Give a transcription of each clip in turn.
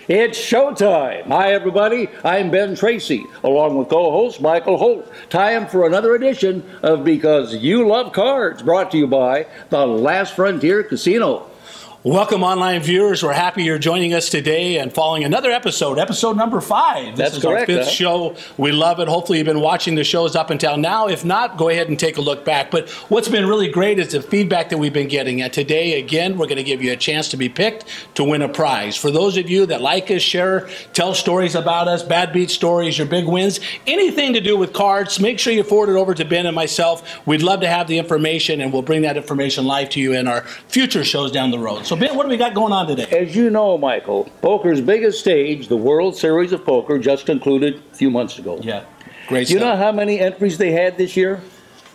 It's showtime. Hi, everybody. I'm Ben Tracy, along with co-host Michael Holt. Time for another edition of Because You Love Cards, brought to you by the Last Frontier Casino. Welcome, online viewers. We're happy you're joining us today and following another episode number 5. That's this is correct, our 5th show. We love it. Hopefully you've been watching the shows up until now. If not, go ahead and take a look back. But what's been really great is the feedback that we've been getting. And today, again, we're going to give you a chance to be picked to win a prize. For those of you that like us, share, tell stories about us, bad beat stories, your big wins, anything to do with cards, make sure you forward it over to Ben and myself. We'd love to have the information, and we'll bring that information live to you in our future shows down the road. So, Ben, what do we got going on today? As you know, Michael, poker's biggest stage, the World Series of Poker, just concluded a few months ago. Yeah, great Do you stuff. know how many entries they had this year?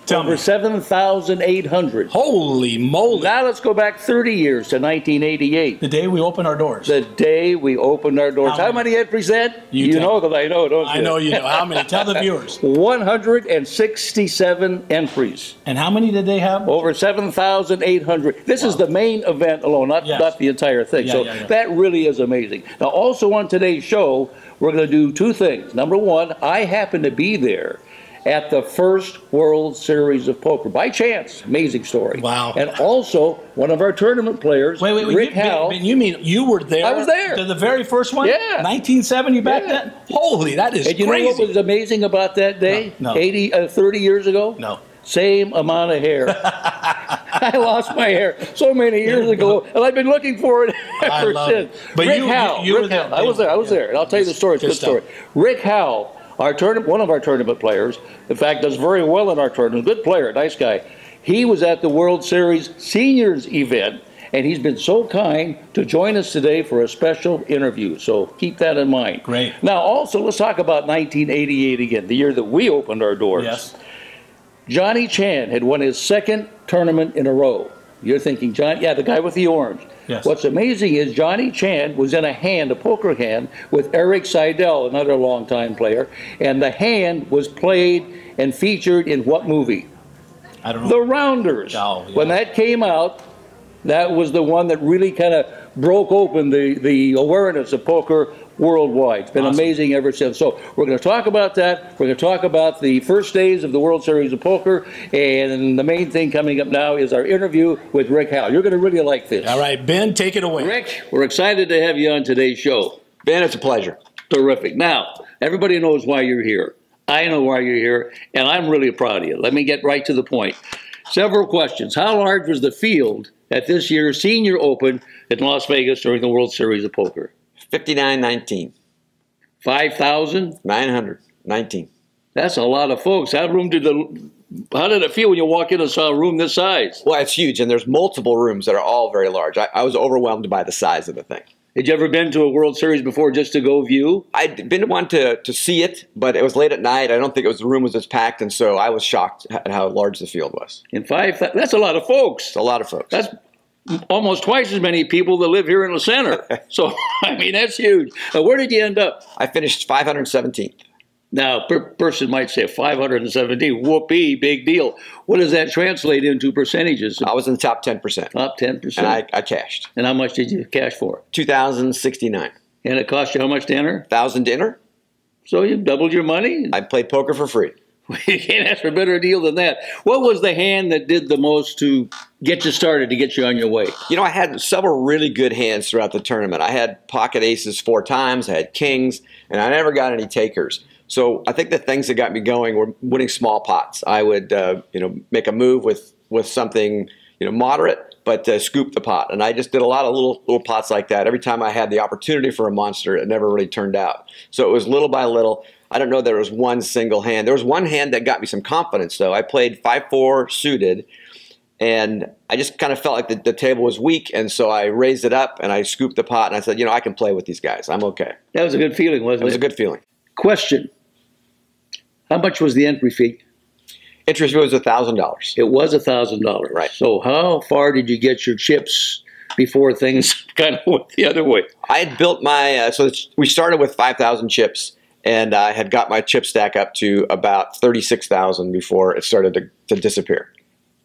Tell me. Over 7,800. Holy moly. Now let's go back 30 years to 1988. The day we open our doors. The day we opened our doors. How many entries that? You know that I know, don't you? I know you know. How many? Tell the viewers. 167 entries. And how many did they have? Over 7,800. This is the main event alone, not the entire thing. That really is amazing. Now, also on today's show, we're going to do two things. Number one, I happen to be there at the first World Series of Poker. By chance. Amazing story. Wow. And also, one of our tournament players, Rick Howell. You mean you were there? I was there. To the very first one? Yeah. 1970 back then? Holy, that is crazy. And you know what was amazing about that day? No. 30 years ago? No. Same amount of hair. I lost my hair so many years ago, and I've been looking for it ever since. But Rick Howell. you were there. I was there, and I'll tell you the story. It's a good story. Rick Howell, one of our tournament players, in fact, does very well in our tournament. Good player, nice guy. He was at the World Series Seniors event, and he's been so kind to join us today for a special interview. So keep that in mind. Great. Now, also, let's talk about 1988 again, the year that we opened our doors. Yes. Johnny Chan had won his second tournament in a row. You're thinking, John? Yeah, the guy with the orange. Yes. What's amazing is Johnny Chan was in a poker hand, with Eric Seidel, another longtime player, and the hand was played and featured in what movie? I don't know. The Rounders. Oh, yeah. When that came out, that was the one that really kind of broke open the awareness of poker worldwide. It's been amazing ever since. So we're going to talk about that. We're going to talk about the first days of the World Series of Poker. And the main thing coming up now is our interview with Rick Howell. You're going to really like this. All right, Ben, take it away. Rick, we're excited to have you on today's show. Ben, it's a pleasure. Terrific. Now, everybody knows why you're here. I know why you're here, and I'm really proud of you. Let me get right to the point. Several questions. How large was the field at this year's Senior Open in Las Vegas during the World Series of Poker? 5919. 5,000? 919. That's a lot of folks. How did it feel when you walk in and saw a room this size? Well, it's huge, and there's multiple rooms that are all very large. I was overwhelmed by the size of the thing. Had you ever been to a World Series before just to go view? I'd been to one to see it, but it was late at night. I don't think the room was as packed, and so I was shocked at how large the field was. In 5,000? That's a lot of folks. It's a lot of folks. That's almost twice as many people that live here in the center. So, I mean, that's huge. Where did you end up? I finished 517th. Now, a person might say 517, whoopee, big deal. What does that translate into percentages? I was in the top 10%. Top 10%. And I cashed. And how much did you cash for? $2,069. And it cost you how much to enter? $1,000 to enter. So you doubled your money? I played poker for free. You can't ask for a better deal than that. What was the hand that did the most to get you started, to get you on your way? You know, I had several really good hands throughout the tournament. I had pocket aces 4 times. I had kings, and I never got any takers. So I think the things that got me going were winning small pots. I would, make a move with something, moderate, but scoop the pot. And I just did a lot of little pots like that. Every time I had the opportunity for a monster, it never really turned out. So it was little by little. I don't know there was one single hand. There was one hand that got me some confidence, though. I played 5-4 suited, and I just kind of felt like the table was weak, and so I raised it up, and I scooped the pot, and I said, I can play with these guys. I'm okay. That was a good feeling, wasn't it? It was a good feeling. Question. How much was the entry fee? Entry fee was $1,000. It was $1,000. Right. So how far did you get your chips before things kind of went the other way? I had built my, we started with 5,000 chips, and I had got my chip stack up to about 36,000 before it started to disappear.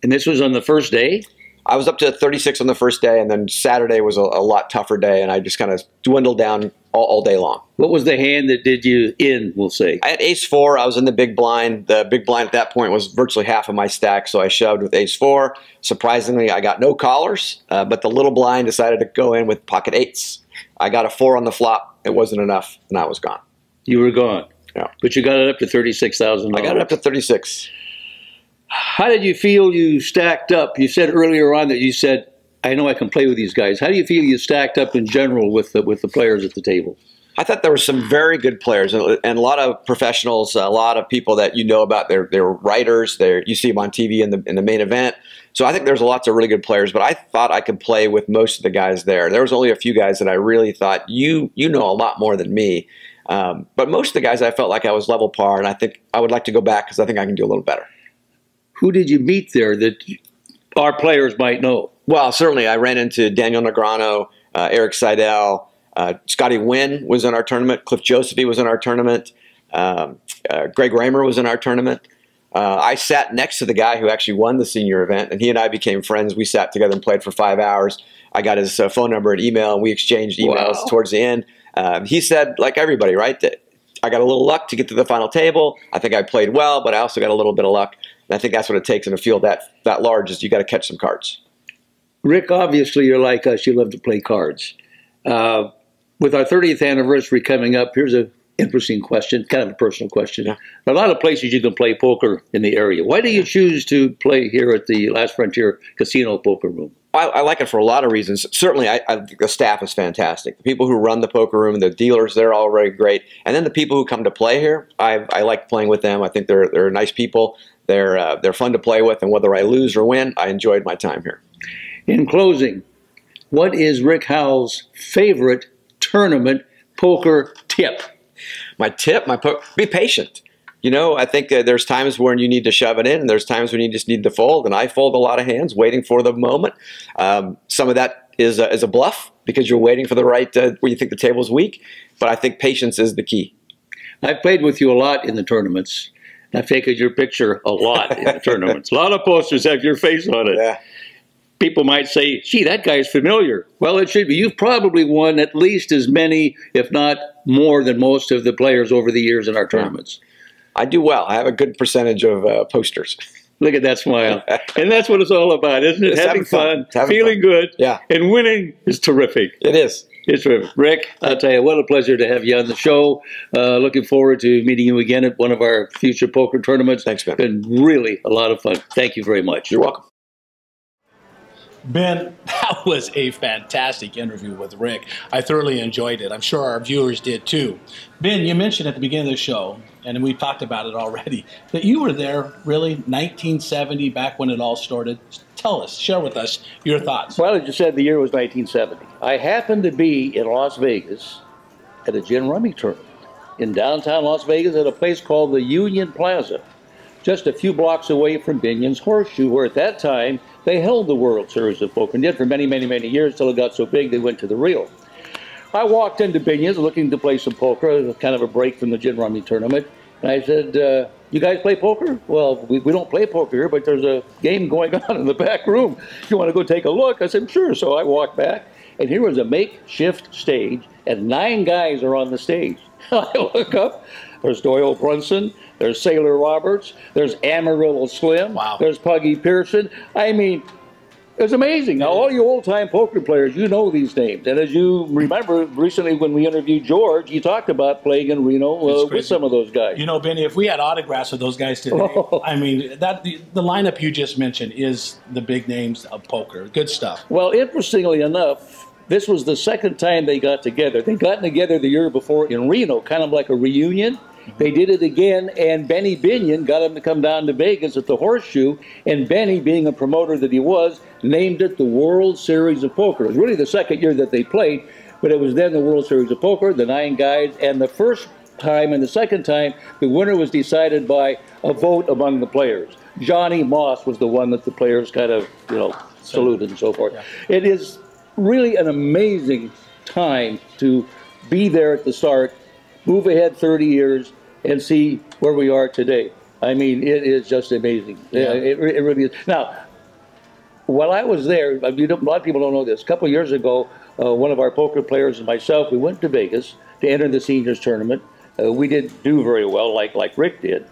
And this was on the first day? I was up to 36 on the first day, and then Saturday was a lot tougher day, and I just kind of dwindled down all day long. What was the hand that did you in, we'll say? I had ace-4. I was in the big blind. The big blind at that point was virtually half of my stack, so I shoved with ace-4. Surprisingly, I got no callers, but the little blind decided to go in with pocket eights. I got a 4 on the flop. It wasn't enough, and I was gone. You were gone. Yeah. But you got it up to $36,000. I got it up to 36. How did you feel you stacked up? You said earlier on that you said, I know I can play with these guys. How do you feel you stacked up in general with the players at the table? I thought there were some very good players and a lot of professionals, a lot of people that you know about. They're writers. You see them on TV in the main event. So I think there's lots of really good players. But I thought I could play with most of the guys there. There was only a few guys that I really thought you know a lot more than me. But most of the guys I felt like I was level par, and I think I would like to go back because I think I can do a little better. Who did you meet there that our players might know? Well, certainly I ran into Daniel Negreanu, Eric Seidel. Scotty Wynn was in our tournament. Cliff Josephine was in our tournament. Greg Raymer was in our tournament. I sat next to the guy who actually won the senior event, and he and I became friends. We sat together and played for 5 hours. I got his phone number and email, and we exchanged emails towards the end. He said, like everybody, right, that I got a little luck to get to the final table. I think I played well, but I also got a little bit of luck. And I think that's what it takes in a field that large is you got to catch some cards. Rick, obviously you're like us. You love to play cards. With our 30th anniversary coming up, here's an interesting question, kind of a personal question. Yeah. There are a lot of places you can play poker in the area. Why do you choose to play here at the Last Frontier Casino Poker Room? I like it for a lot of reasons. Certainly, I think the staff is fantastic. The people who run the poker room, the dealers, they're all very great. And then the people who come to play here, I like playing with them. I think they're nice people. They're fun to play with, and whether I lose or win, I enjoyed my time here. In closing, what is Rick Howell's favorite tournament poker tip? My tip, be patient. You know, I think there's times when you need to shove it in, and there's times when you just need to fold. And I fold a lot of hands, waiting for the moment. Some of that is a bluff because you're waiting for the right where you think the table's weak. But I think patience is the key. I've played with you a lot in the tournaments. I've taken your picture a lot in the tournaments. A lot of posters have your face on it. Yeah. People might say, gee, that guy's familiar. Well, it should be. You've probably won at least as many, if not more than most of the players over the years in our tournaments. I do well. I have a good percentage of posters. Look at that smile. And that's what it's all about, isn't it? It's having fun, feeling fun. good, Yeah. And winning is terrific. It is. It's terrific. Rick, I'll tell you, what a pleasure to have you on the show. Looking forward to meeting you again at one of our future poker tournaments. Thanks, Ben. It's been really a lot of fun. Thank you very much. You're welcome. Ben, that was a fantastic interview with Rick. I thoroughly enjoyed it. I'm sure our viewers did too. Ben, you mentioned at the beginning of the show, and we talked about it already, that you were there, really, 1970, back when it all started. Tell us, share with us your thoughts. Well, as you said, the year was 1970. I happened to be in Las Vegas at a gin rummy tournament in downtown Las Vegas at a place called the Union Plaza, just a few blocks away from Binion's Horseshoe, where at that time they held the World Series of Poker and did for many, many, many years till it got so big they went to the Rio. I walked into Binion's looking to play some poker, kind of a break from the gin rummy tournament, and I said, you guys play poker? Well, we don't play poker here, but there's a game going on in the back room. You want to go take a look? I said, sure. So I walked back, and here was a makeshift stage, and 9 guys are on the stage. I look up, there's Doyle Brunson, there's Sailor Roberts, there's Amarillo Slim, wow. There's Puggy Pearson. I mean, it's amazing. Now, all you old-time poker players, you know these names. And as you remember, recently when we interviewed George, he talked about playing in Reno with some of those guys. You know, Benny, if we had autographs of those guys today, I mean, the lineup you just mentioned is the big names of poker. Good stuff. Well, interestingly enough, this was the second time they got together. They'd gotten together the year before in Reno, kind of like a reunion. They did it again, and Benny Binion got him to come down to Vegas at the Horseshoe, and Benny, being a promoter that he was, named it the World Series of Poker. It was really the second year that they played, but it was then the World Series of Poker, the 9 guys, and the first time and the second time, the winner was decided by a vote among the players. Johnny Moss was the one that the players kind of, saluted and so forth. Yeah. It is really an amazing time to be there at the start, move ahead 30 years, and see where we are today. I mean, it is just amazing. Yeah. It really is. Now, while I was there, a lot of people don't know this. A couple of years ago, one of our poker players and myself, we went to Vegas to enter the seniors tournament. We didn't do very well like Rick did,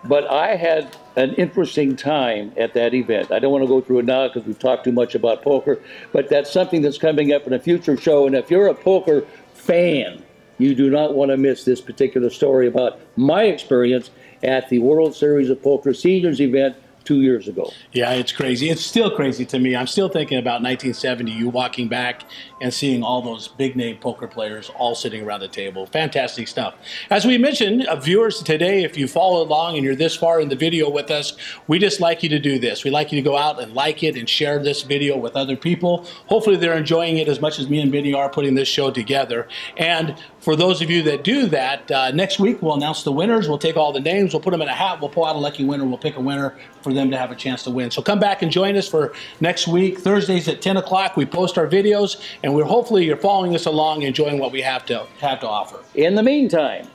but I had an interesting time at that event. I don't want to go through it now because we've talked too much about poker, but that's something that's coming up in a future show. And if you're a poker fan, you do not want to miss this particular story about my experience at the World Series of Poker Seniors event 2 years ago. Yeah, it's crazy. It's still crazy to me. I'm still thinking about 1970, you walking back and seeing all those big-name poker players all sitting around the table. Fantastic stuff. As we mentioned, viewers today, if you follow along and you're this far in the video with us, we just like you to do this. We'd like you to go out and like it and share this video with other people. Hopefully they're enjoying it as much as me and Vinny are putting this show together. And for those of you that do that, next week we'll announce the winners. We'll take all the names, we'll put them in a hat, we'll pull out a lucky winner, we'll pick a winner for them to have a chance to win. So come back and join us for next week. Thursdays at 10 o'clock, we post our videos, and hopefully you're following us along, enjoying what we have to offer. In the meantime,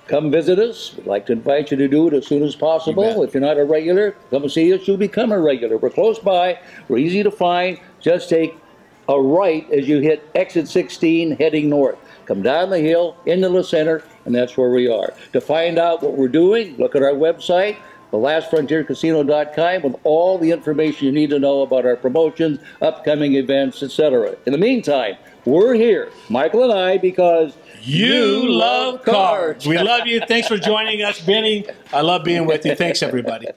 come visit us. We'd like to invite you to do it as soon as possible. If you're not a regular, come and see us. You'll become a regular. We're close by. We're easy to find. Just take a right as you hit exit 16 heading north. Come down the hill into the center, and that's where we are. To find out what we're doing, look at our website, thelastfrontiercasino.com, with all the information you need to know about our promotions, upcoming events, etc. In the meantime, we're here, Michael and I, because you love cards. We love you. Thanks for joining us, Benny. I love being with you. Thanks, everybody.